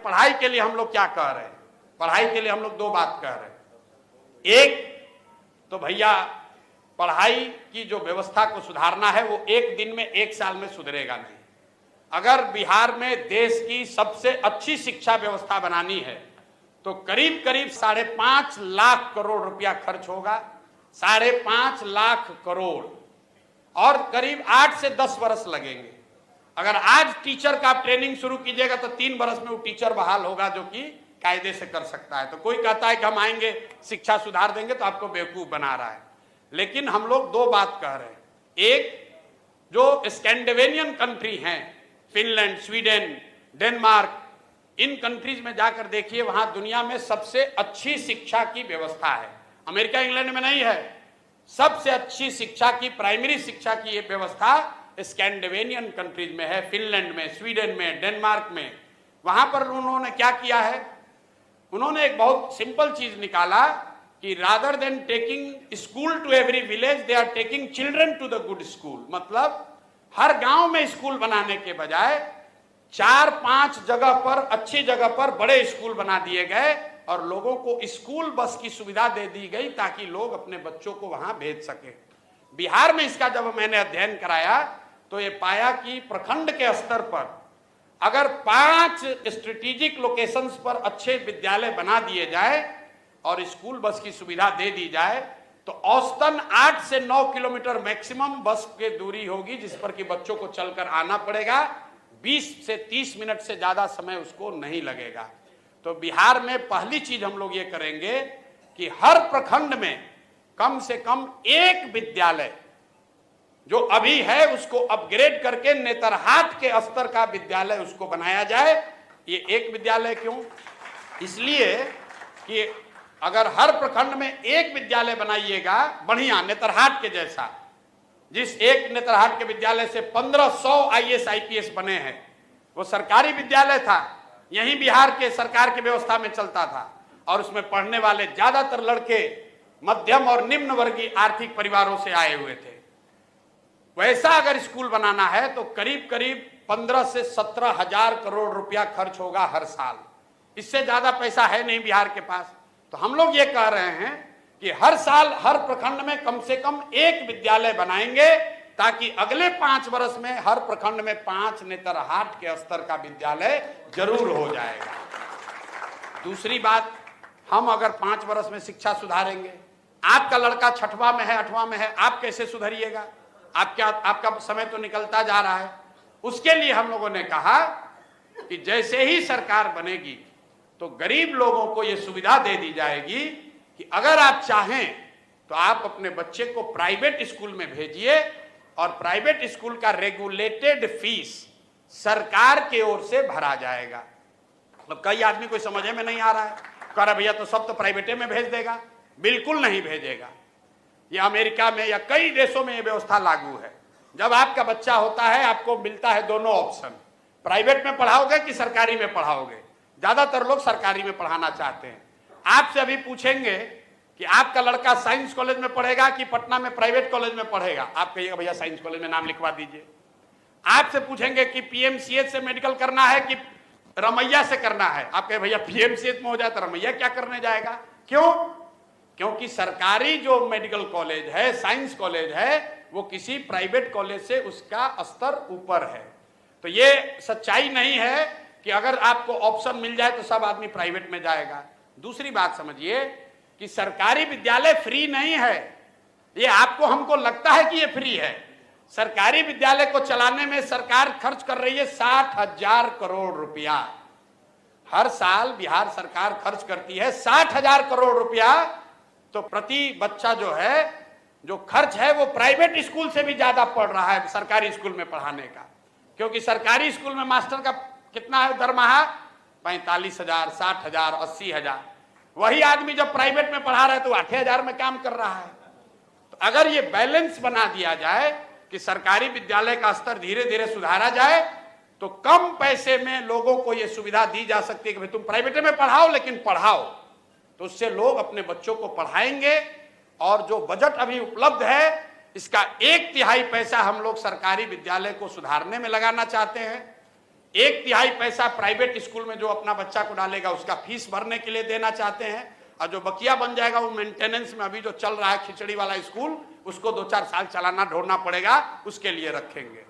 पढ़ाई के लिए हम लोग क्या कह रहे हैं? पढ़ाई के लिए हम लोग दो बात कह रहे हैं। एक तो भैया पढ़ाई की जो व्यवस्था को सुधारना है वो एक दिन में, एक साल में सुधरेगा नहीं। अगर बिहार में देश की सबसे अच्छी शिक्षा व्यवस्था बनानी है तो करीब करीब 5.5 लाख करोड़ रुपया खर्च होगा। 5.5 लाख करोड़ और करीब 8 से 10 वर्ष लगेंगे। अगर आज टीचर का ट्रेनिंग शुरू कीजिएगा तो 3 वर्ष में वो टीचर बहाल होगा जो कि कायदे से कर सकता है। तो कोई कहता है कि हम आएंगे शिक्षा सुधार देंगे तो आपको बेवकूफ बना रहा है। लेकिन हम लोग दो बात कह रहे हैं। एक, जो स्कैंडिनेवियन कंट्री हैं, फिनलैंड, स्वीडन, डेनमार्क, इन कंट्रीज में जाकर देखिए, वहां दुनिया में सबसे अच्छी शिक्षा की व्यवस्था है। अमेरिका इंग्लैंड में नहीं है। सबसे अच्छी शिक्षा की, प्राइमरी शिक्षा की ये व्यवस्था स्कैंडिनेवियन कंट्रीज में है, फिनलैंड में, स्वीडन में, डेनमार्क में। वहां पर उन्होंने क्या किया है? उन्होंने एक बहुत सिंपल चीज निकाला कि rather than taking school to every village, they are taking children to the good school. मतलब हर गांव में स्कूल बनाने के बजाय 4-5 जगह पर, अच्छी जगह पर बड़े स्कूल बना दिए गए और लोगों को स्कूल बस की सुविधा दे दी गई ताकि लोग अपने बच्चों को वहां भेज सके। बिहार में इसका जब मैंने अध्ययन कराया तो ये पाया कि प्रखंड के स्तर पर अगर 5 स्ट्रेटेजिक लोकेशंस पर अच्छे विद्यालय बना दिए जाए और स्कूल बस की सुविधा दे दी जाए तो औसतन 8 से 9 किलोमीटर मैक्सिमम बस की दूरी होगी, जिस पर कि बच्चों को चलकर आना पड़ेगा। 20 से 30 मिनट से ज्यादा समय उसको नहीं लगेगा। तो बिहार में पहली चीज हम लोग ये करेंगे कि हर प्रखंड में कम से कम एक विद्यालय जो अभी है उसको अपग्रेड करके नेतरहाट के स्तर का विद्यालय उसको बनाया जाए। ये एक विद्यालय क्यों? इसलिए कि अगर हर प्रखंड में एक विद्यालय बनाइएगा बढ़िया, नेतरहाट के जैसा, जिस एक नेतरहाट के विद्यालय से 1500 IAS IPS बने हैं, वो सरकारी विद्यालय था, यही बिहार के सरकार की व्यवस्था में चलता था और उसमें पढ़ने वाले ज्यादातर लड़के मध्यम और निम्न वर्गीय आर्थिक परिवारों से आए हुए थे। वैसा अगर स्कूल बनाना है तो करीब करीब 15 से 17 हजार करोड़ रुपया खर्च होगा हर साल। इससे ज्यादा पैसा है नहीं बिहार के पास। तो हम लोग ये कह रहे हैं कि हर साल हर प्रखंड में कम से कम एक विद्यालय बनाएंगे ताकि अगले 5 वर्ष में हर प्रखंड में 5 नेतरहाट के स्तर का विद्यालय जरूर हो जाएगा। दूसरी बात, हम अगर 5 वर्ष में शिक्षा सुधारेंगे, आपका लड़का 6वां में है, 8वां में है, आप कैसे सुधरिएगा? आपका समय तो निकलता जा रहा है। उसके लिए हम लोगों ने कहा कि जैसे ही सरकार बनेगी तो गरीब लोगों को यह सुविधा दे दी जाएगी कि अगर आप चाहें तो आप अपने बच्चे को प्राइवेट स्कूल में भेजिए और प्राइवेट स्कूल का रेगुलेटेड फीस सरकार की ओर से भरा जाएगा। मतलब कई आदमी कोई समझ में नहीं आ रहा है, कह रहा भैया तो सब तो प्राइवेटे में भेज देगा। बिल्कुल नहीं भेजेगा। ये अमेरिका में या कई देशों में ये व्यवस्था लागू है। जब आपका बच्चा होता है आपको मिलता है दोनों ऑप्शन, प्राइवेट में पढ़ाओगे कि सरकारी में पढ़ाओगे। ज्यादातर लोग सरकारी में पढ़ाना चाहते हैं। आपसे अभी पूछेंगे कि आपका लड़का साइंस कॉलेज में पढ़ेगा कि पटना में प्राइवेट कॉलेज में पढ़ेगा, आप कहिएगा भैया साइंस कॉलेज में नाम लिखवा दीजिए। आपसे पूछेंगे कि PMCH से मेडिकल करना है कि रमैया से करना है, आप कहे भैया PMCH में हो जाए तो रमैया क्या करने जाएगा। क्यों? क्योंकि सरकारी जो मेडिकल कॉलेज है, साइंस कॉलेज है, वो किसी प्राइवेट कॉलेज से उसका स्तर ऊपर है। तो ये सच्चाई नहीं है कि अगर आपको ऑप्शन मिल जाए तो सब आदमी प्राइवेट में जाएगा। दूसरी बात समझिए कि सरकारी विद्यालय फ्री नहीं है। ये आपको हमको लगता है कि ये फ्री है। सरकारी विद्यालय को चलाने में सरकार खर्च कर रही है 60,000 करोड़ रुपया। हर साल बिहार सरकार खर्च करती है 60,000 करोड़ रुपया। तो प्रति बच्चा जो है, जो खर्च है वो प्राइवेट स्कूल से भी ज्यादा पड़ रहा है सरकारी स्कूल में पढ़ाने का। क्योंकि सरकारी स्कूल में मास्टर का कितना है दरमाहा? 45,000, 60,000, 80,000। वही आदमी जब प्राइवेट में पढ़ा रहा है तो 8,000 में काम कर रहा है। तो अगर ये बैलेंस बना दिया जाए कि सरकारी विद्यालय का स्तर धीरे धीरे सुधारा जाए तो कम पैसे में लोगों को यह सुविधा दी जा सकती है कि भाई तुम प्राइवेट में पढ़ाओ लेकिन पढ़ाओ। तो उससे लोग अपने बच्चों को पढ़ाएंगे। और जो बजट अभी उपलब्ध है इसका 1/3 पैसा हम लोग सरकारी विद्यालय को सुधारने में लगाना चाहते हैं। एक तिहाई पैसा प्राइवेट स्कूल में जो अपना बच्चा को डालेगा उसका फीस भरने के लिए देना चाहते हैं, और जो बकिया बन जाएगा वो मेंटेनेंस में अभी जो चल रहा है खिचड़ी वाला स्कूल, उसको 2-4 साल चलाना ढोना पड़ेगा, उसके लिए रखेंगे।